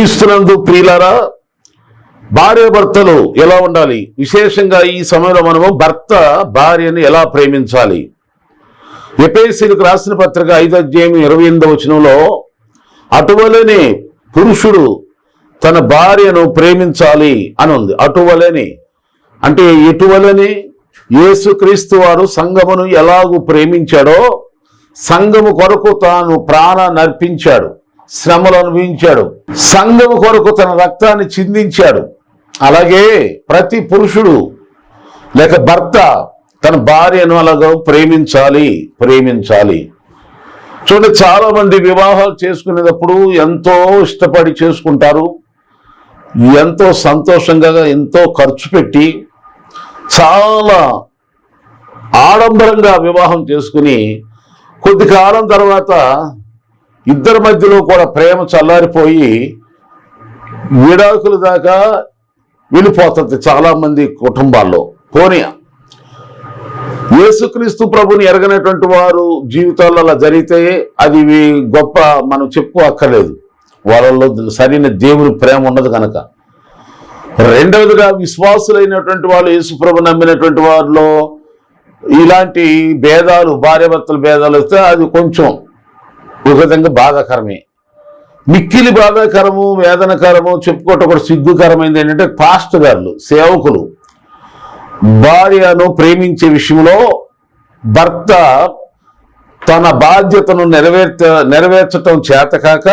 క్రీస్తునందు ప్రియులారా, భార్యాభర్తలు ఎలా ఉండాలి? విశేషంగా ఈ సమయంలో మనము భర్త భార్యను ఎలా ప్రేమించాలి? ఎఫెసీయులకు రాసిన పత్రిక 5:28 అటువలనే పురుషుడు తన భార్యను ప్రేమించాలి అని ఉంది. అటువలనే అంటే ఎటువలని? యేసుక్రీస్తు వారు సంఘమును ఎలాగూ ప్రేమించాడో సంఘము కొరకు తాను ప్రాణాన్ని అర్పించాడు, శ్రమలు అనుభవించాడు, సంఘము కొరకు తన రక్తాన్ని చిందించాడు. అలాగే ప్రతి పురుషుడు లేక భర్త తన భార్యను అలాగ ప్రేమించాలి. చూడండి, చాలా మంది వివాహాలు చేసుకునేటప్పుడు ఎంతో ఇష్టపడి చేసుకుంటారు, ఎంతో సంతోషంగా ఎంతో ఖర్చు పెట్టి చాలా ఆడంబరంగా వివాహం చేసుకుని కొద్ది కాలం తర్వాత ఇద్దరి మధ్యలో కూడా ప్రేమ చల్లారిపోయి విడాకుల దాకా వెళ్ళిపోతుంది చాలా మంది కుటుంబాల్లో. పోనీ యేసుక్రీస్తు ప్రభుని ఎరగనటువంటి వారు జీవితాల్లో అలా జరిగితే అది గొప్ప మనం చెప్పుకోక్కర్లేదు, వాళ్ళలో సరైన దేవుని ప్రేమ ఉండదు కనుక. రెండవదిగా విశ్వాసులైనటువంటి వాళ్ళు, యేసు ప్రభు నమ్మినటువంటి వారిలో ఇలాంటి భేదాలు, భార్యాభర్తల భేదాలు వస్తే అది కొంచెం ఒక విధంగా బాధాకరమే. మిక్కిలి బాధాకరము, వేదనకరము, చెప్పుకోవటం కూడా సిగ్గుకరమైంది ఏంటంటే పాస్టర్ గారు, సేవకులు భార్యను ప్రేమించే విషయంలో భర్త తన బాధ్యతను నెరవేర్చటం చేతకాక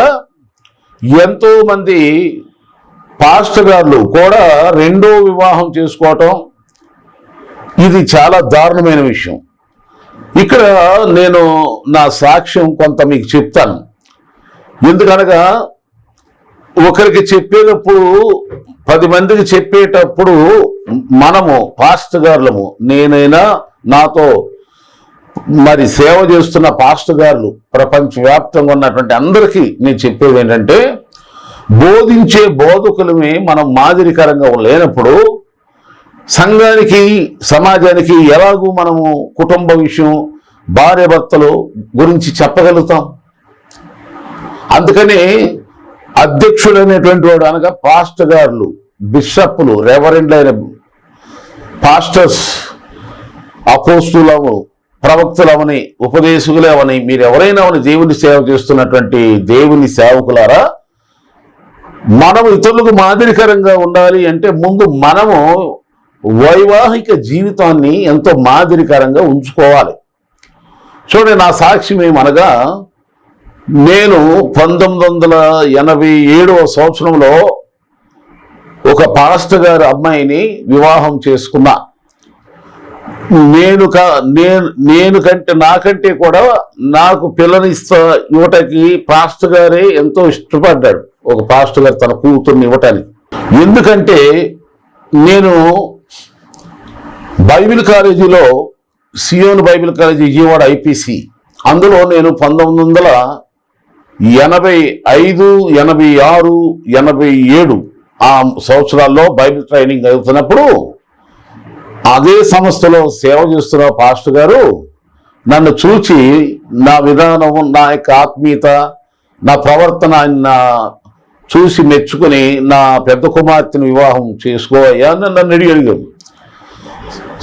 ఎంతో మంది పాస్టర్ గారు కూడా రెండో వివాహం చేసుకోవటం, ఇది చాలా దారుణమైన విషయం. ఇక్కడ నేను నా సాక్ష్యం కొంత మీకు చెప్తాను. ఎందుకనగా ఒకరికి చెప్పేటప్పుడు 10 మందికి చెప్పేటప్పుడు మనము పాస్టర్ గారులము, నేనైనా నాతో మరి సేవ చేస్తున్న పాస్టర్ గారులు ప్రపంచవ్యాప్తంగా ఉన్నటువంటి అందరికీ నేను చెప్పేది ఏంటంటే, బోధించే బోధకులమే మనం మాదిరికరంగా లేనప్పుడు సంఘానికి, సమాజానికి ఎలాగూ మనము కుటుంబ విషయం, భార్యాభర్తలు గురించి చెప్పగలుగుతాం? అందుకని అధ్యక్షుడు అనేటువంటి వాడు అనగా పాస్టర్ గారులు, బిషప్లు, రెవరెండ్లైన పాస్టర్స్, అపోస్తులము, ప్రవక్తలవని, ఉపదేశకులవని, మీరు ఎవరైనా దేవుని సేవ చేస్తున్నటువంటి దేవుని సేవకులారా, మనం ఇతరులకు మాదిరికరంగా ఉండాలి అంటే ముందు మనము వైవాహిక జీవితాన్ని ఎంతో మాదిరికరంగా ఉంచుకోవాలి. చూడండి, నా సాక్ష్యం ఏమనగా, నేను 1987 ఒక పాస్టర్ గారి అమ్మాయిని వివాహం చేసుకున్నా. నాకంటే కూడా నాకు పిల్లని ఇవ్వటానికి పాస్టర్ గారే ఎంతో ఇష్టపడ్డాడు, ఒక పాస్టర్ గారు తన కూతుర్ని ఇవ్వటానికి. ఎందుకంటే నేను బైబిల్ కాలేజీలో, సియోన్ బైబిల్ కాలేజీ విజయవాడ ఐపీసీ, అందులో నేను 1985, 86, 87 ఆ సంవత్సరాల్లో బైబిల్ ట్రైనింగ్ అవుతున్నప్పుడు అదే సంస్థలో సేవ చేస్తున్న పాస్టర్ గారు నన్ను చూచి నా విధానం, నా యొక్క ఆత్మీయత, నా ప్రవర్తన ఆయన చూసి మెచ్చుకుని నా పెద్ద కుమార్తెను వివాహం చేసుకోవయ్యా అని నన్ను అడిగాడు.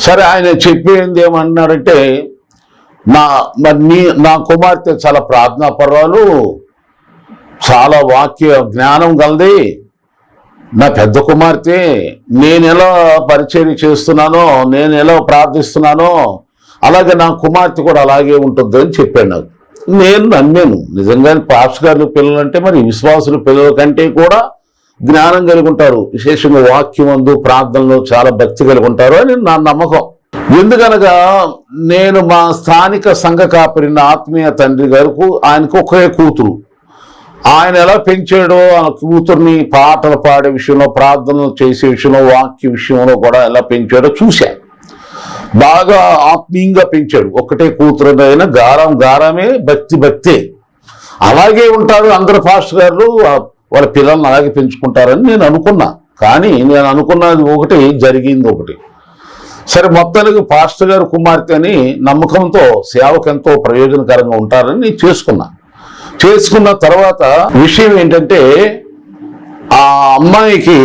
సరే, ఆయన చెప్పేది ఏమన్నాడంటే, నా కుమార్తె చాలా ప్రార్థనాపరురాలు, చాలా వాక్య జ్ఞానం గలది. నా పెద్ద కుమార్తె నేను ఎలా పరిచయం చేస్తున్నానో, నేను ఎలా ప్రార్థిస్తున్నానో అలాగే నా కుమార్తె కూడా అలాగే ఉంటుంది అని చెప్పాడు నాకు. నేను నమ్మాను. నిజంగానే పాస్టర్ గారు పిల్లలు అంటే మరి విశ్వాసుల పిల్లల కంటే కూడా జ్ఞానం కలిగి ఉంటారు, విశేషంగా వాక్యమందు, ప్రార్థనలో చాలా భక్తి కలిగి ఉంటారు అని నా నమ్మకం. ఎందుకనగా నేను మా స్థానిక సంఘ కాపరి, నా ఆత్మీయ తండ్రి గారికి, ఆయనకు ఒకే కూతురు. ఆయన ఎలా పెంచాడో ఆ కూతుర్ని పాటలు పాడే విషయంలో, ప్రార్థనలు చేసే విషయంలో, వాక్య విషయంలో కూడా ఎలా పెంచాడో చూశా. బాగా ఆత్మీయంగా పెంచాడు. ఒకటే కూతురు అయినా గారమే, భక్తే. అలాగే ఉంటారు అందరు పాస్టర్ గారు, వాళ్ళ పిల్లల్ని అలాగే పెంచుకుంటారని నేను అనుకున్నా. కానీ నేను అనుకున్నది ఒకటి, జరిగింది ఒకటి. సరే, మొత్తానికి పాస్టర్ గారు కుమార్తె అని నమ్మకంతో సేవకు ఎంతో ప్రయోజనకరంగా ఉంటారని నేను చేసుకున్న తర్వాత విషయం ఏంటంటే, ఆ అమ్మాయికి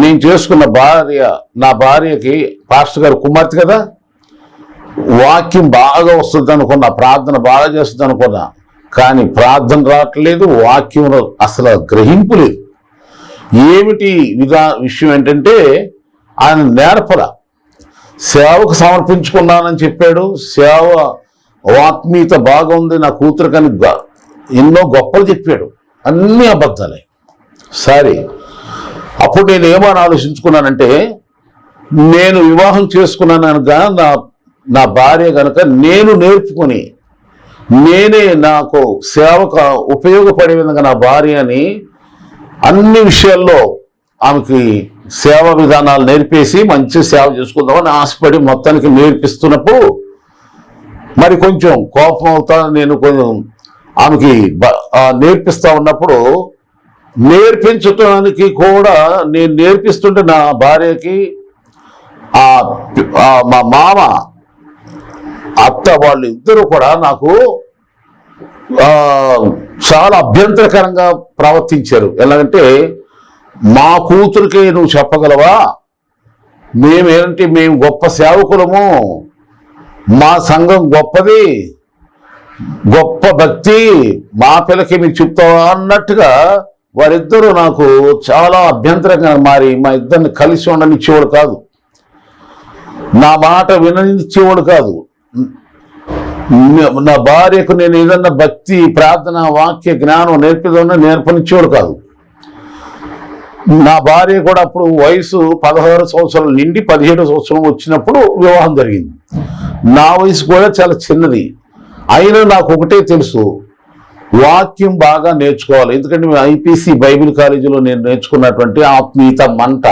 నేను చేసుకున్న నా భార్యకి పాస్టర్ గారు కుమార్తె కదా, వాక్యం బాగా వస్తుంది అనుకున్నా, ప్రార్థన బాగా చేస్తుంది అనుకున్నా. కానీ ప్రార్థన రావట్లేదు, వాక్యం అసలు గ్రహింపు లేదు. ఏమిటి విషయం ఏంటంటే ఆయన నేర్పల. సేవకు సమర్పించుకున్నానని చెప్పాడు, సేవ ఆత్మీయత బాగా ఉంది నా కూతురు కానీ ఎన్నో గొప్పలు చెప్పాడు, అన్నీ అబద్ధాలే. సరే, అప్పుడు నేను ఏమని ఆలోచించుకున్నానంటే, నేను వివాహం చేసుకున్నాను కనుక నా భార్య కనుక నేను నేర్చుకుని నేనే నాకు సేవకు ఉపయోగపడే విధంగా నా భార్యని అన్ని విషయాల్లో ఆమెకి సేవ విధానాలు నేర్పేసి మంచి సేవ చేసుకుందామని ఆశపడి మొత్తానికి నేర్పిస్తున్నప్పుడు మరి కొంచెం కోపం అవుతా నేను కొంచెం ఆమెకి నేర్పిస్తా ఉన్నప్పుడు నేర్పించటానికి కూడా నేను నేర్పిస్తుంటే నా భార్యకి మా మామ అత్త వాళ్ళు ఇద్దరు కూడా నాకు చాలా అభ్యంతరకరంగా ప్రవర్తించారు. ఎలాగంటే, మా కూతురికే నువ్వు చెప్పగలవా, మేము గొప్ప సేవకులము, మా సంఘం గొప్పది, గొప్ప భక్తి, మా పిల్లకి మీకు చెప్తావా అన్నట్టుగా వారిద్దరూ నాకు చాలా అభ్యంతరంగా మారి మా ఇద్దరిని కలిసి ఉండనిచ్చేవాడు కాదు, నా మాట విననిచ్చేవాడు కాదు. నా భార్యకు నేను ఏదన్నా భక్తి, ప్రార్థన, వాక్య జ్ఞానం నేర్పనిచ్చేవాడు కాదు. నా భార్య కూడా అప్పుడు వయసు 16 సంవత్సరాలు నిండి 17 సంవత్సరం వచ్చినప్పుడు వివాహం జరిగింది. నా వయసు కూడా చాలా చిన్నది. అయినా నాకు ఒకటే తెలుసు, వాక్యం బాగా నేర్చుకోవాలి. ఎందుకంటే మేము ఐపీసీ బైబిల్ కాలేజీలో నేను నేర్చుకున్నటువంటి ఆత్మీయత మంట,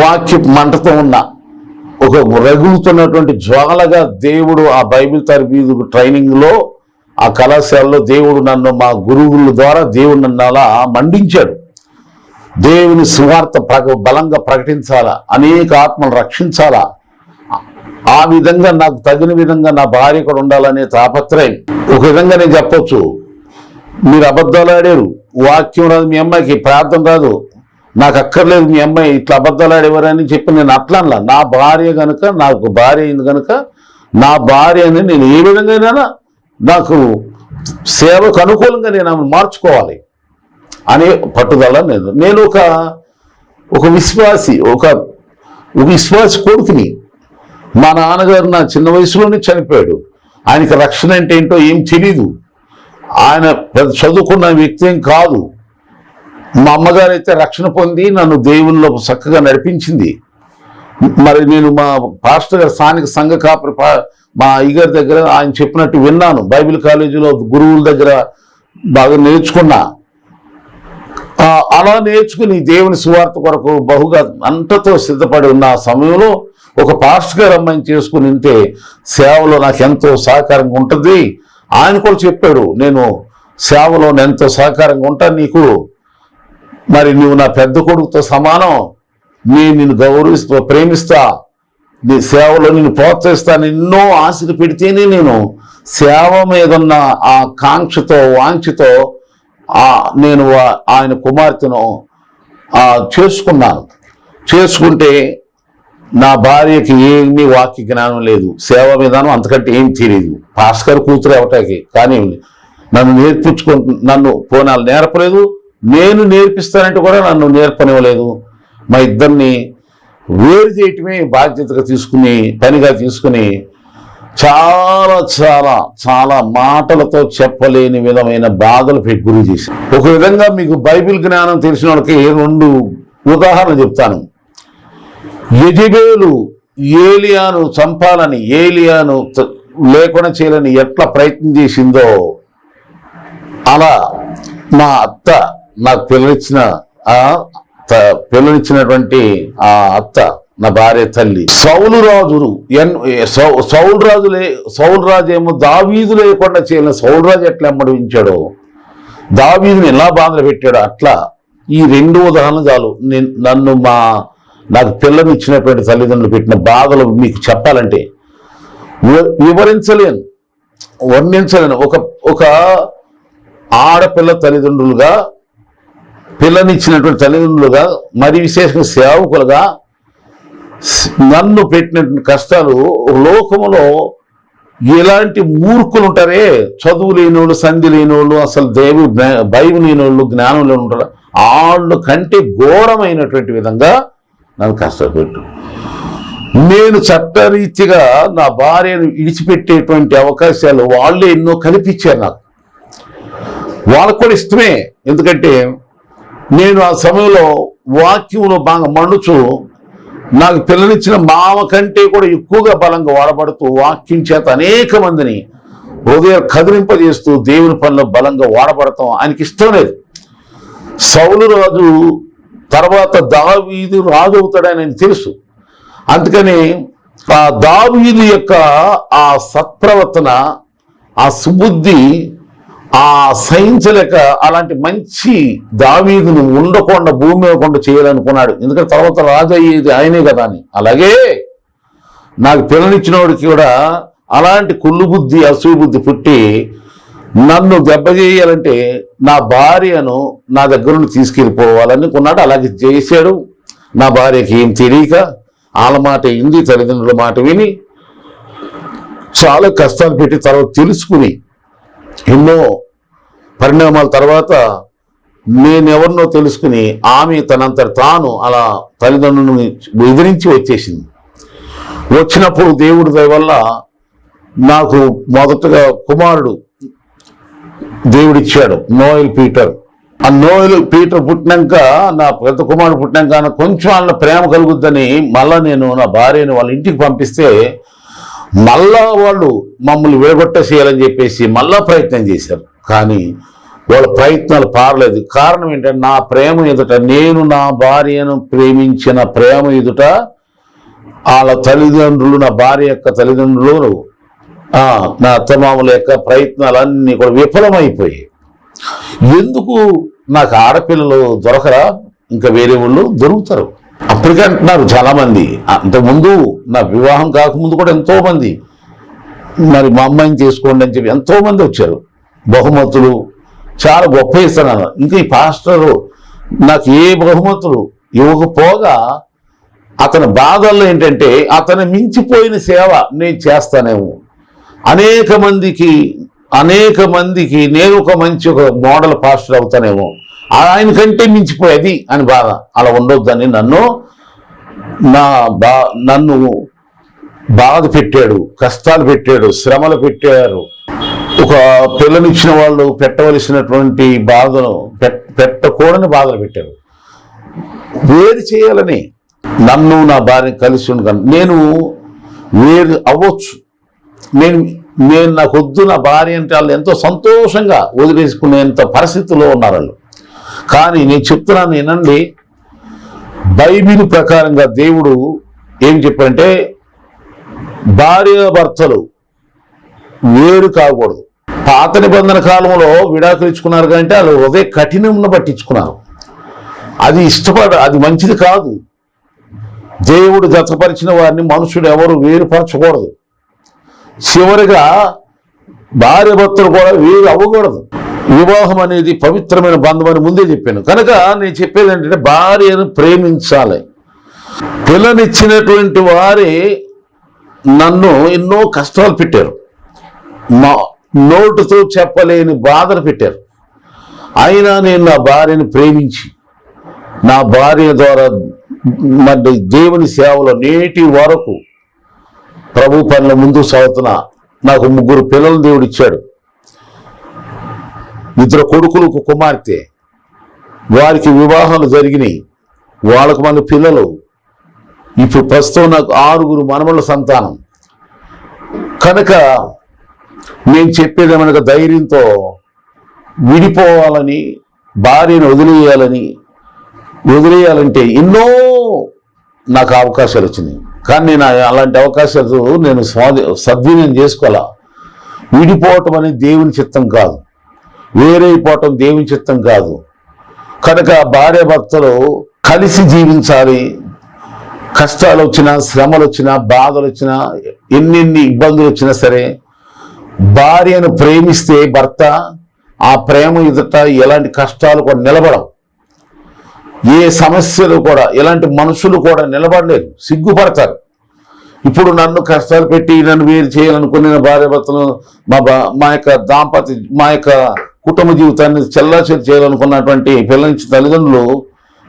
వాక్య మంటతో ఉన్న ఒక రగులుతున్నటువంటి జ్వాలగా దేవుడు ఆ బైబిల్ తరబీదు ట్రైనింగ్లో ఆ కళాశాలలో దేవుడు నన్ను, మా గురువుల ద్వారా దేవుడు నన్ను అలా మండించాడు. దేవుని సువార్త బలంగా ప్రకటించాలా, అనేక ఆత్మలు రక్షించాలా, ఆ విధంగా నాకు తగిన విధంగా నా భార్య కూడా ఉండాలనే తాపత్రయం. ఒక విధంగా నేను చెప్పొచ్చు, మీరు అబద్ధాలు ఆడారు, వాక్యం రాదు, మీ అమ్మాయికి ప్రార్థన రాదు, నాకు అక్కర్లేదు, మీ అమ్మాయి ఇట్లా అబద్ధాలు ఆడేవారని చెప్పి నేను అట్లా నా భార్య కనుక, నాకు భార్య అయింది కనుక నా భార్యని నేను ఏ విధంగా నాకు సేవకు అనుకూలంగా నేను ఆమెను మార్చుకోవాలి అనే పట్టుదల నేను ఒక విశ్వాసి కొడుకుని. మా నాన్నగారు నా చిన్న వయసులోనే చనిపోయాడు. ఆయనకి రక్షణ అంటే ఏంటో ఏం తెలీదు. ఆయన పెద్ద చదువుకున్న వ్యక్తి ఏం కాదు. మా అమ్మగారు అయితే రక్షణ పొంది నన్ను దేవుల్లో చక్కగా నడిపించింది. మరి నేను మా పాస్టర్ గారు స్థానిక సంఘ కాపరి మా అయ్యగారి దగ్గర ఆయన చెప్పినట్టు విన్నాను. బైబిల్ కాలేజీలో గురువుల దగ్గర బాగా నేర్చుకున్నా. అలా నేర్చుకుని దేవుని సువార్త కొరకు బహుగా అంతతో సిద్ధపడి ఉన్న సమయంలో ఒక పాస్టర్ గారు అమ్మాయిని చేసుకుని ఉంటే సేవలో నాకు ఎంతో సహకారంగా ఉంటుంది. ఆయన కూడా చెప్పాడు, నేను సేవలో ఎంతో సహకారంగా ఉంటాను నీకు, మరి నువ్వు నా పెద్ద కొడుకుతో సమానం, నేను నిన్ను గౌరవిస్తూ ప్రేమిస్తా, నీ సేవలో నిన్ను ప్రోత్సహిస్తాను, ఎన్నో ఆశలు పెడితేనే నేను సేవ మీద ఉన్న ఆ కాంక్షతో వాంఛతో నేను ఆయన కుమార్తెను చేసుకుంటే నా భార్యకి ఏమీ వాక్య జ్ఞానం లేదు, సేవ విధానం అంతకంటే ఏం తెలియదు. భాస్కర్ కూతురు అవటానికి కానీ నన్ను పోనాలు నేర్పలేదు, నేను నేర్పిస్తానంటే కూడా నన్ను నేర్పనివ్వలేదు. మా ఇద్దరిని వేరు చేయటమే బాధ్యతగా పనిగా తీసుకుని చాలా చాలా చాలా మాటలతో చెప్పలేని విధమైన బాధలు గురి చేశాను. ఒక విధంగా మీకు బైబిల్ జ్ఞానం తెలిసిన వాళ్ళకి 2 ఉదాహరణలు చెప్తాను. యెజబెలు ఏలియాను చంపాలని, ఏలియాను లేకుండా చేయాలని ఎట్లా ప్రయత్నం చేసిందో, అలా మా అత్త నాకు పిల్లనిచ్చినటువంటి ఆ అత్త, నా భార్య తల్లి, సౌలు రాజు ఏమో దావీదు లేకుండా చేయాలని సౌలు రాజు ఎట్లా ఎమ్మడించాడో, దావీదుని ఎలా బాధలు పెట్టాడో, అట్లా ఈ 2 ఉదాహరణలు చాలు. నాకు పిల్లనిచ్చినటువంటి తల్లిదండ్రులు పెట్టిన బాధలు మీకు చెప్పాలంటే వర్ణించలేను. ఒక ఆడపిల్ల తల్లిదండ్రులుగా పిల్లనిచ్చినటువంటి తల్లిదండ్రులుగా, మరి విశేషంగా సేవకులుగా నన్ను పెట్టినటువంటి కష్టాలు లోకములో ఎలాంటి మూర్ఖులు ఉంటారే, చదువు లేనోళ్ళు, సంధి లేనోళ్ళు, అసలు భయం లేనోళ్ళు, జ్ఞానం లేని ఉంటారు, వాళ్ళు కంటే ఘోరమైనటువంటి విధంగా నన్ను కష్టపెట్టు. నేను చట్టరీతిగా నా భార్యను విడిచిపెట్టేటువంటి అవకాశాలు వాళ్ళే ఎన్నో కల్పించారు నాకు. వాళ్ళకు కూడా ఇష్టమే, ఎందుకంటే నేను ఆ సమయంలో వాక్యంలో బాగా మండుచు నాకు పిల్లనిచ్చిన మామ కంటే కూడా ఎక్కువగా బలంగా వాడబడుతూ వాక్యం చేత అనేక మందిని హృదయం కదిలింపజేస్తూ దేవుని పనిలో బలంగా వాడబడతాం ఆయనకి ఇష్టం లేదు. సౌలు రాజు తర్వాత దావీదు రాజు అవుతాడని ఆయన తెలుసు. అందుకని ఆ దావీదు యొక్క ఆ సత్ప్రవర్తన, ఆ సుబుద్ధి, ఆ సహించలేక అలాంటి మంచి దావీదును ఉండకుండా భూమి ఇవ్వకుండా చేయాలనుకున్నాడు. ఎందుకంటే తర్వాత రాజు అయ్యేది ఆయనే కదా అని. అలాగే నాకు పిల్లనిచ్చిన వాడికి కూడా అలాంటి కుళ్ళు బుద్ధి, అసూయ బుద్ధి పుట్టి నన్ను దెబ్బ చేయాలంటే నా భార్యను నా దగ్గర నుండి తీసుకెళ్ళిపోవాలనుకున్నాడు. అలాగే చేశాడు. నా భార్యకి ఏం తెలియక వాళ్ళ మాట ఇంది, తల్లిదండ్రుల మాట విని చాలా కష్టాలు పెట్టి తర్వాత తెలుసుకుని ఎన్నో పరిణామాల తర్వాత నేనెవరినో తెలుసుకుని ఆమె తనంతట తాను అలా తల్లిదండ్రులను ఎదిరించి వచ్చేసింది. వచ్చినప్పుడు దేవుడి దయ వల్ల నాకు మొదటగా కుమారుడు దేవుడిచ్చాడు, నోయల్ పీటర్. ఆ నోయల్ పీటర్ పుట్టినాక, నా పెద్ద కుమారుడు పుట్టినాక కొంచెం వాళ్ళ ప్రేమ కలుగుద్దని మళ్ళా నేను నా భార్యను వాళ్ళ ఇంటికి పంపిస్తే మళ్ళా వాళ్ళు మమ్మల్ని విడగొట్టేసేయాలని చెప్పేసి మళ్ళా ప్రయత్నం చేశారు. కానీ వాళ్ళ ప్రయత్నాలు పారలేదు. కారణం ఏంటంటే నా ప్రేమ ఎదుట, నేను నా భార్యను ప్రేమించిన ప్రేమ ఎదుట వాళ్ళ తల్లిదండ్రులు, నా భార్య యొక్క తల్లిదండ్రులు, నా అత్తమామల యొక్క ప్రయత్నాలన్నీ కూడా విఫలమైపోయాయి. ఎందుకు నాకు ఆడపిల్లలు దొరకరా, ఇంకా వేరే వాళ్ళు దొరుకుతారు. అప్పటికే అంటున్నారు చాలామంది. అంతకుముందు నా వివాహం కాకముందు కూడా ఎంతోమంది మరి మా అమ్మాయిని చేసుకోండి అని చెప్పి ఎంతోమంది వచ్చారు. బహుమతులు చాలా గొప్ప ఇస్తున్నాను. ఇంకా ఈ పాస్టరు నాకు ఏ బహుమతులు ఇవ్వకపోగా అతని బాధల్లో ఏంటంటే అతను మించిపోయిన సేవ నేను చేస్తానేమో, అనేక మందికి నేను ఒక మోడల్ పాస్టర్ అవుతానేమో, ఆయన కంటే మించిపోయేది అని బాధ. అలా ఉండొద్దని నన్ను బాధ పెట్టాడు, కష్టాలు పెట్టాడు, శ్రమలు పెట్టారు. ఒక పిల్లనిచ్చిన వాళ్ళు పెట్టవలసినటువంటి బాధను పెట్టకూడని బాధలు పెట్టారు. వేరు చేయాలని నన్ను నా భార్య కలిసి ఉండగాను. నేను వేరు అవ్వచ్చు, నేను నాకు వద్దు నా భార్య అంటే వాళ్ళు ఎంతో సంతోషంగా వదిలేసుకునేంత పరిస్థితిలో ఉన్నారు వాళ్ళు. కానీ నేను చెప్తున్నాను వినండి, బైబిల్ ప్రకారంగా దేవుడు ఏం చెప్పారంటే భార్యాభర్తలు వేరు కాకూడదు. పాత నిబంధన కాలంలో విడాకులు ఇచ్చుకున్నారు కంటే వాళ్ళు హృదయ కఠినంను పట్టించుకున్నారు. అది మంచిది కాదు. దేవుడు జతపరిచిన వారిని మనుషుడు ఎవరు వేరుపరచకూడదు. చివరిగా భార్య భర్తలు కూడా వేరు అవ్వకూడదు. వివాహం అనేది పవిత్రమైన బంధం అని ముందే చెప్పాను. కనుక నేను చెప్పేది ఏంటంటే భార్యను ప్రేమించాలి. పిల్లనిచ్చినటువంటి వారే నన్ను ఎన్నో కష్టాలు పెట్టారు, మా నోటుతో చెప్పలేని బాధలు పెట్టారు. అయినా నేను నా భార్యను ప్రేమించి నా భార్య ద్వారా మరి దేవుని సేవలో నేటి వరకు ప్రభు పనుల ముందు సాగుతున్నా. నాకు 3 పిల్లలు దేవుడు ఇచ్చాడు. 2 కొడుకులు, ఒక కుమార్తె. వారికి వివాహాలు జరిగినాయి, వాళ్ళకు మన పిల్లలు. ఇప్పుడు ప్రస్తుతం నాకు 6 మనమల సంతానం. కనుక నేను చెప్పేదేమనగా ధైర్యంతో విడిపోవాలని, భార్యను వదిలేయాలంటే ఎన్నో నాకు అవకాశాలు వచ్చినాయి. కానీ నేను అలాంటి అవకాశాలు నేను సద్వినియోగం చేసుకోవాలా. విడిపోవటం అనేది దేవుని చిత్తం కాదు, వేరైపోవటం దేవుని చిత్తం కాదు. కనుక భార్య భర్తలు కలిసి జీవించాలి. కష్టాలు వచ్చినా, శ్రమలు వచ్చినా, బాధలు వచ్చినా, ఎన్నెన్ని ఇబ్బందులు వచ్చినా సరే భార్యను ప్రేమిస్తే భర్త ఆ ప్రేమ ఎదుట ఎలాంటి కష్టాలు కూడా నిలబడవు. ఏ సమస్యలు కూడా ఇలాంటి మనుషులు కూడా నిలబడలేరు, సిగ్గుపడతారు. ఇప్పుడు నన్ను కష్టాలు పెట్టి నన్ను వేరు చేయాలనుకునే భార్యాభర్తలు మా యొక్క దాంపత్య మా యొక్క కుటుంబ జీవితాన్ని చెల్లాచెల్లి చేయాలనుకున్నటువంటి పిల్లల తల్లిదండ్రులు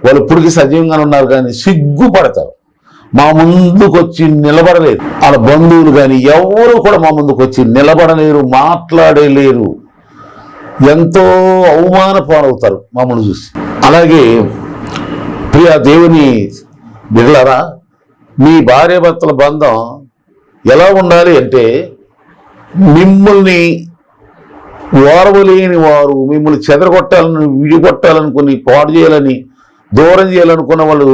వాళ్ళు ఇప్పటికీ సజీవంగానే ఉన్నారు, కానీ సిగ్గుపడతారు. మా ముందుకు వచ్చి నిలబడలేరు. వాళ్ళ బంధువులు కానీ ఎవరు కూడా మా ముందుకు వచ్చి నిలబడలేరు, మాట్లాడలేరు. ఎంతో అవమాన పాలవుతారు మమ్మల్ని చూసి. అలాగే ప్రియ దేవుని బిడ్డలారా, మీ భార్యాభర్తల బంధం ఎలా ఉండాలి అంటే, మిమ్మల్ని ఓర్వలేని వారు, మిమ్మల్ని చెదరగొట్టాలని, విడిగొట్టాలనుకుని, పాడు చేయాలని, దూరం చేయాలనుకున్న వాళ్ళు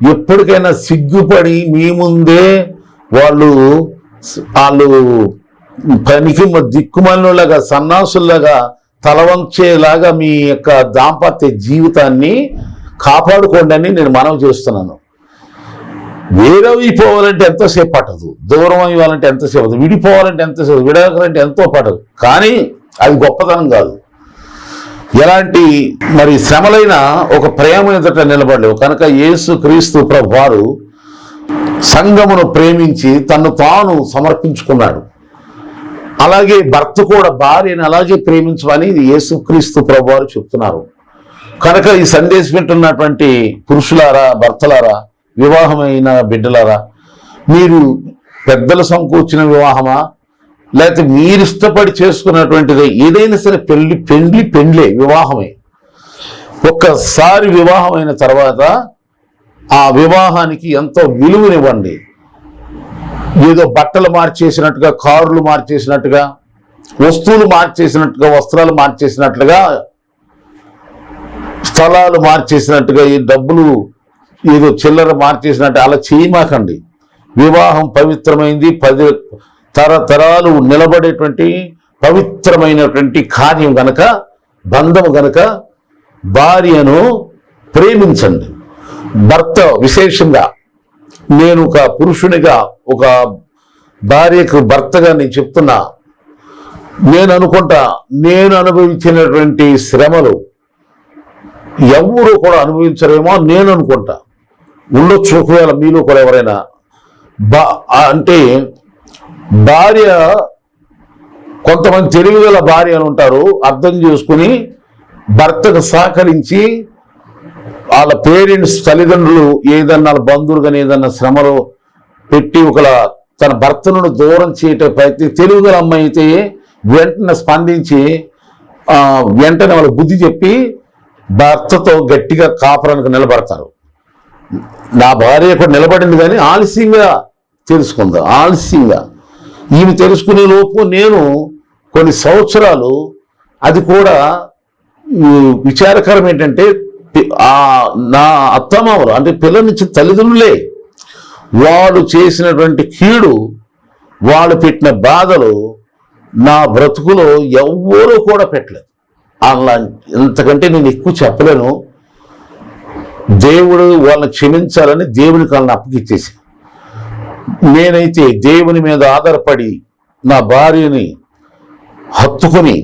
ఎప్పటికైనా సిగ్గుపడి మీ ముందే వాళ్ళు పనికి దిక్కుమాలినలాగా, సన్నాసుల్లాగా తలవంచేలాగా మీ యొక్క దాంపత్య జీవితాన్ని కాపాడుకోండి అని నేను మనవి చేస్తున్నాను. వేరవిపోవాలంటే ఎంతోసేపు పట్టదు, దూరం ఇవ్వాలంటే ఎంతసేపు పట్టదు, విడిపోవాలంటే ఎంతసేపు, విడాలంటే ఎంతో పట్టదు. కానీ అది గొప్పతనం కాదు. ఎలాంటి మరి శ్రమలైన ఒక ప్రేమ ఎదుట నిలబడలేవు. కనుక యేసు క్రీస్తు ప్రభు వారు సంఘమును ప్రేమించి తను తాను సమర్పించుకున్నాడు. అలాగే భర్త కూడా భార్యను అలాగే ప్రేమించమని యేసుక్రీస్తు ప్రభు వారు చెప్తున్నారు. కనుక ఈ సందేశం వింటున్నటువంటి పురుషులారా, భర్తలారా, వివాహమైన బిడ్డలారా, మీరు పెద్దలు సమకూర్చిన వివాహమా, లేకపోతే మీరు ఇష్టపడి చేసుకున్నటువంటిది ఏదైనా సరే, పెండ్లే వివాహమే. ఒక్కసారి వివాహం అయిన తర్వాత ఆ వివాహానికి ఎంతో విలువనివ్వండి. ఏదో బట్టలు మార్చేసినట్టుగా, కారులు మార్చేసినట్టుగా, వస్తువులు మార్చేసినట్టుగా, వస్త్రాలు మార్చేసినట్లుగా, స్థలాలు మార్చేసినట్టుగా, ఈ డబ్బులు ఏదో చిల్లర మార్చేసినట్టు అలా చేయమాకండి. వివాహం పవిత్రమైంది, 10 తరతరాలు నిలబడేటువంటి పవిత్రమైనటువంటి కార్యం గనక, బంధము గనక భార్యను ప్రేమించండి. భర్త విశేషంగా, నేను ఒక పురుషునిగా, ఒక భార్యకు భర్తగా నేను చెప్తున్నా, నేను అనుకుంటా, నేను అనుభవించినటువంటి శ్రమలు ఎవరు కూడా అనుభవించరేమో నేను అనుకుంటా. ఉండొచ్చు ఒకవేళ మీలో కూడా ఎవరైనా. అంటే భార్య, కొంతమంది తెలివిగల భార్యలు ఉంటారు, అర్థం చేసుకుని భర్తకు సహకరించి వాళ్ళ పేరెంట్స్, తల్లిదండ్రులు ఏదన్నా బంధువులు కానీ ఏదన్నా శ్రమలు పెట్టి తన భర్తను దూరం చేయటం ప్రయత్నం, తెలివిగల అమ్మాయి అయితే వెంటనే స్పందించి వెంటనే వాళ్ళ బుద్ధి చెప్పి భర్తతో గట్టిగా కాపురానికి నిలబడతారు. నా భార్య కూడా నిలబడింది, కానీ ఆలస్యంగా తెలుసుకుందాం. ఆలస్యంగా ఈమె తెలుసుకునే లోపు నేను కొన్ని సంవత్సరాలు, అది కూడా విచారకరం ఏంటంటే, నా అత్తమామలు అంటే పిల్లనిచ్చిన తల్లిదండ్రులే వాళ్ళు చేసినటువంటి కీడు, వాళ్ళు పెట్టిన బాధలు నా బ్రతుకులో ఎవ్వరూ కూడా పెట్టలేదు. అలా ఇంతకంటే నేను ఎక్కువ చెప్పలేను. దేవుడు వాళ్ళని క్షమించాలని దేవునికి వాళ్ళని అప్పగిచ్చేసి, నేనైతే దేవుని మీద ఆధారపడి నా భార్యని హత్తుకుని,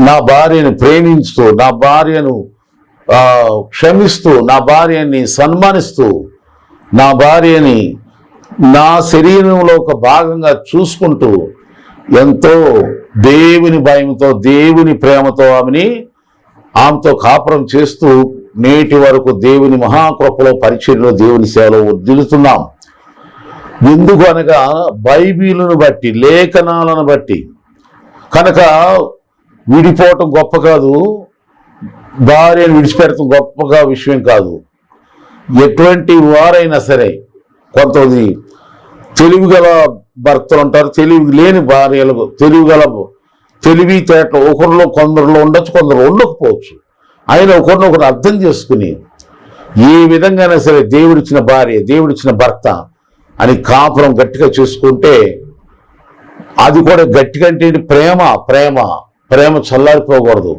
నా భార్యను ప్రేమిస్తూ, నా భార్యను క్షమిస్తూ, నా భార్యని సన్మానిస్తూ, నా భార్యని నా శరీరంలో ఒక భాగంగా చూసుకుంటూ, ఎంతో దేవుని భయంతో, దేవుని ప్రేమతో ఆమెతో కాపురం చేస్తూ నేటి వరకు దేవుని మహాకృపలో, పరిచర్యలో, దేవుని సేవలో వర్ధిల్లుతున్నాం. ఎందుకు అనగా బైబిలును బట్టి, లేఖనాలను బట్టి. కనుక విడిపోవటం గొప్ప కాదు, భార్యను విడిచిపెడటం గొప్పగా విషయం కాదు. ఎటువంటి వారైనా సరే, కొంతమంది తెలివిగల భర్తలు ఉంటారు, తెలివి లేని భార్యలు, తెలివి తేటలు ఒకరిలో కొందరిలో ఉండొచ్చు, కొందరు ఉండకపోవచ్చు. ఆయన ఒకరినొకరు అర్థం చేసుకుని ఏ విధంగానే సరే దేవుడిచ్చిన భార్య, దేవుడిచ్చిన భర్త అని కాపురం గట్టిగా చేసుకుంటే, అది కూడా గట్టిగా అంటే ప్రేమ ప్రేమ ప్రేమ చల్లారిపోకూడదు.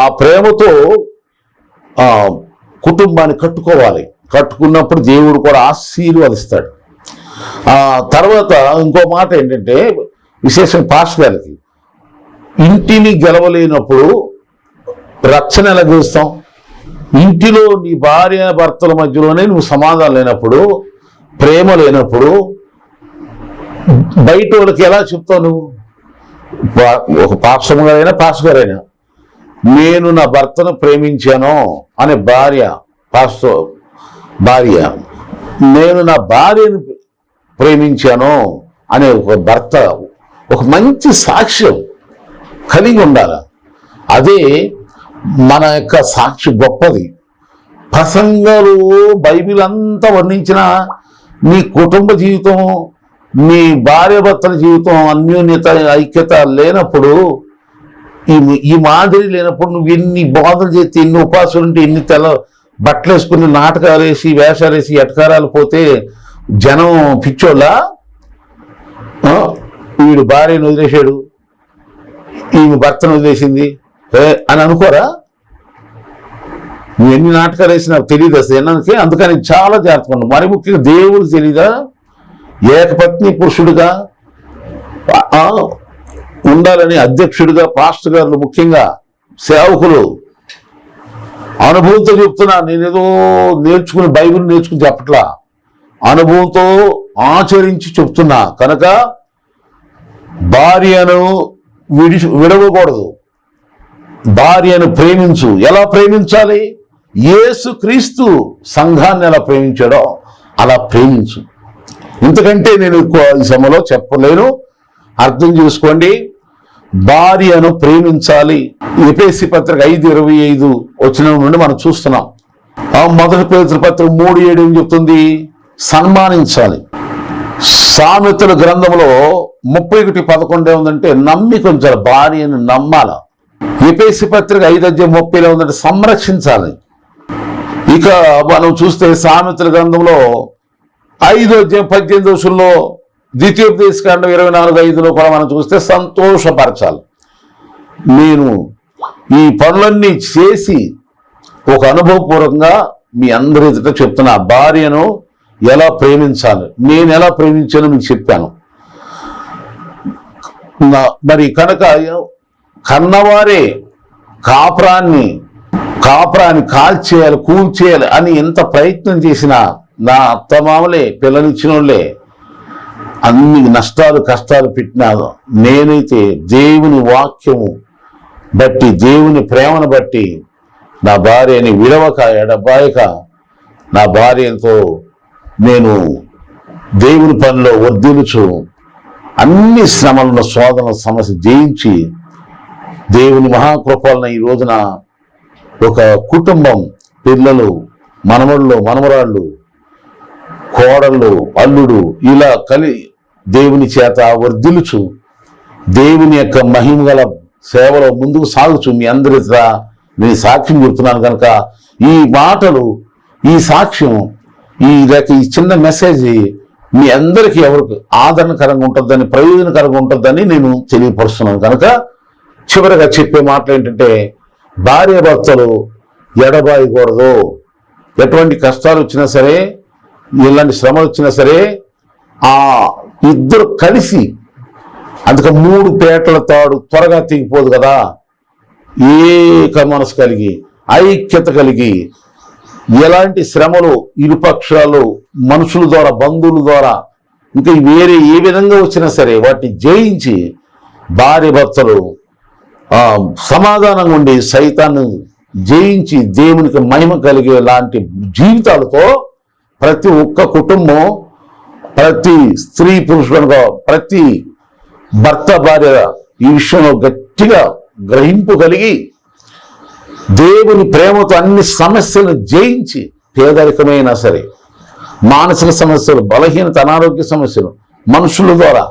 ఆ ప్రేమతో కుటుంబాన్ని కట్టుకోవాలి. కట్టుకున్నప్పుడు దేవుడు కూడా ఆశీర్వదిస్తాడు. తర్వాత ఇంకో మాట ఏంటంటే, విశేషం పాస్టర్ గారికి, ఇంటిని గెలవలేనప్పుడు రక్షణ ఎలా చూస్తాం? ఇంటిలో నీ భార్య భర్తల మధ్యలోనే నువ్వు సమాధానం లేనప్పుడు, ప్రేమ లేనప్పుడు బయట వాళ్ళకి ఎలా చెప్తావు నువ్వు? ఒక పాస్టర్ గారైనా పాస్టర్ గారైనా, నేను నా భర్తను ప్రేమించాను అనే భార్య, నేను నా భార్యను ప్రేమించాను అనే ఒక భర్త ఒక మంచి సాక్ష్యం కలిగి ఉండాలి. అదే మన యొక్క సాక్షి గొప్పది. ప్రసంగాలు బైబిల్ అంతా వర్ణించిన నీ కుటుంబ జీవితం, నీ భార్య భర్తల జీవితం అన్యోన్యత ఐక్యత లేనప్పుడు, ఈ మాదిరి లేనప్పుడు నువ్వు ఎన్ని బోధలు చేస్తే, ఎన్ని ఉపాసాలు ఉంటే, ఎన్ని బట్టలు వేసుకుని నాటకాలు వేసి వేషాలు వేసి ఎటకారాలు పోతే జనం పిచ్చోళ్ళ వీడు భార్యను వదిలేశాడు, ఈమె భర్తను వదిలేసింది అని అనుకోరా? నువ్వు ఎన్ని నాటకాలు వేసి నాకు తెలియదు అసలు ఎన్నకి. అందుకని చాలా జాగ్రత్తగా ఉన్నావు. మరి ముఖ్యంగా దేవుడు తెలీదా? ఏకపత్ని పురుషుడిగా ఉండాలని అధ్యక్షుడిగా పాస్టర్ గారు, ముఖ్యంగా సేవకులు అనుభవంతో చెప్తున్నా. నేనేదో బైబిల్ నేర్చుకుని చెప్పట్లా, అనుభవంతో ఆచరించి చెప్తున్నా. కనుక భార్యను విడవకూడదు, భార్యను ప్రేమించు. ఎలా ప్రేమించాలి? యేసుక్రీస్తు సంఘాన్ని ఎలా ప్రేమించాడో అలా ప్రేమించు. ఇంతకంటే నేను ఈ సమయంలో చెప్పలేను, అర్థం చేసుకోండి. భార్యను ప్రేమించాలి. ఎఫెసీ పత్రిక 5:25 వచనం నుండి మనం చూస్తున్నాం. మొదటి పేతురు పత్రిక 3:7 ఏం చెప్తుంది? సన్మానించాలి. సామెతల గ్రంథంలో 31:11 ఏముందంటే నమ్మిక ఉంచాలి, భార్యను నమ్మాల. ఎఫెసీ పత్రిక 5:30 ఉందంటే సంరక్షించాలి. ఇక మనం చూస్తే సామెతల గ్రంథంలో 5:18 ద్వితీయోపదేశకాండం 24:5 కూడా మనం చూస్తే సంతోషపరచాలి. నేను ఈ పనులన్నీ చేసి ఒక అనుభవపూర్వకంగా మీ అందరి ఎదుట చెప్తున్నా, భార్యను ఎలా ప్రేమించాలి, నేను ఎలా ప్రేమించానో మీకు చెప్పాను. మరి కనుక కన్నవారే కాపురాన్ని కాల్చేయాలి, కూల్చేయాలి అని ఎంత ప్రయత్నం చేసినా, నా అత్తమామలే పిల్లనిచ్చిన వాళ్ళే అన్ని నష్టాలు కష్టాలు పెట్టినా, నేనైతే దేవుని వాక్యము బట్టి, దేవుని ప్రేమను బట్టి నా భార్యని విడవక ఎడబాయక నా భార్యతో నేను దేవుని పనిలో వర్ధిల్లుచు అన్ని శ్రమలను శోధన సమస్య జయించి దేవుని మహాకృపలను ఈ రోజున ఒక కుటుంబం, పిల్లలు, మనమళ్ళు, మనమరాళ్ళు, కోడళ్ళు, అల్లుడు ఇలా దేవుని చేత వర్ధిల్లుచు దేవుని యొక్క మహిమ గల సేవలో ముందుకు సాగుచు మీ అందరి నేను సాక్ష్యం చెప్తున్నాను. కనుక ఈ మాటలు, ఈ సాక్ష్యం, ఈ చిన్న మెసేజ్ మీ అందరికీ ఎవరికి ఆదరణకరంగా ఉంటుందని, ప్రయోజనకరంగా ఉంటుందని నేను తెలియపరుస్తున్నాను. కనుక చివరిగా చెప్పే మాటలు ఏంటంటే, భార్య భర్తలు ఎడబాయకూడదు. ఎటువంటి కష్టాలు వచ్చినా సరే, ఇలాంటి శ్రమలు వచ్చినా సరే, ఆ ఇద్దరు కలిసి, అందుకే 3 పేటల తాడు త్వరగా తెగిపోదు కదా, ఏక మనసు కలిగి ఐక్యత కలిగి ఎలాంటి శ్రమలు ఇరుపక్షాలు మనుషుల ద్వారా, బంధువుల ద్వారా, ఇంకా వేరే ఏ విధంగా వచ్చినా సరే వాటిని జయించి భార్య భర్తలు సమాధానంగా ఉండి సైతాన్ని జయించి దేవునికి మహిమ కలిగే లాంటి జీవితాలతో ప్రతి ఒక్క కుటుంబం, ప్రతి స్త్రీ పురుషులుగా ప్రతి భర్త భార్య ఈ విషయంలో గట్టిగా గ్రహింపు కలిగి దేవుని ప్రేమతో అన్ని సమస్యలను జయించి, పేదరికమైనా సరే, మానసిక సమస్యలు, బలహీనత, అనారోగ్య సమస్యలు, మనుషుల ద్వారా,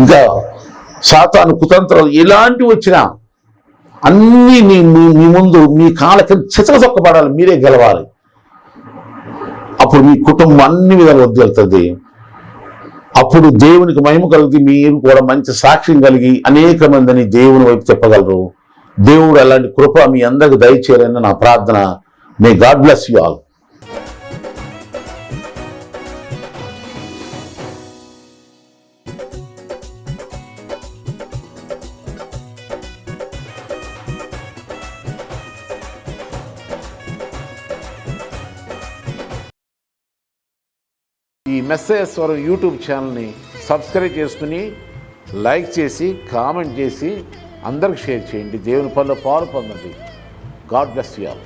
ఇంకా సాతాను కుతంత్రాలు ఇలాంటివి వచ్చినా అన్నీ మీ ముందు మీ కాళ్ళకి చితకచొక్కబడాలి, మీరే గెలవాలి. అప్పుడు మీ కుటుంబం అన్ని విధాలు వదిలేస్తుంది. అప్పుడు దేవునికి మహిమ కలిగి మీరు కూడా మంచి సాక్ష్యం కలిగి అనేక మందిని దేవుని వైపు చెప్పగలరు. దేవుడు అలాంటి కృప మీ అందరికి దయచేయాలని నా ప్రార్థన. May God bless you all. ఈ మెస్సేజ్ స్వరం యూట్యూబ్ ఛానల్ని సబ్స్క్రైబ్ చేసుకుని లైక్ చేసి కామెంట్ చేసి అందరికి షేర్ చేయండి. దేవుని పనిలో పాలు పొందండి. God bless you all.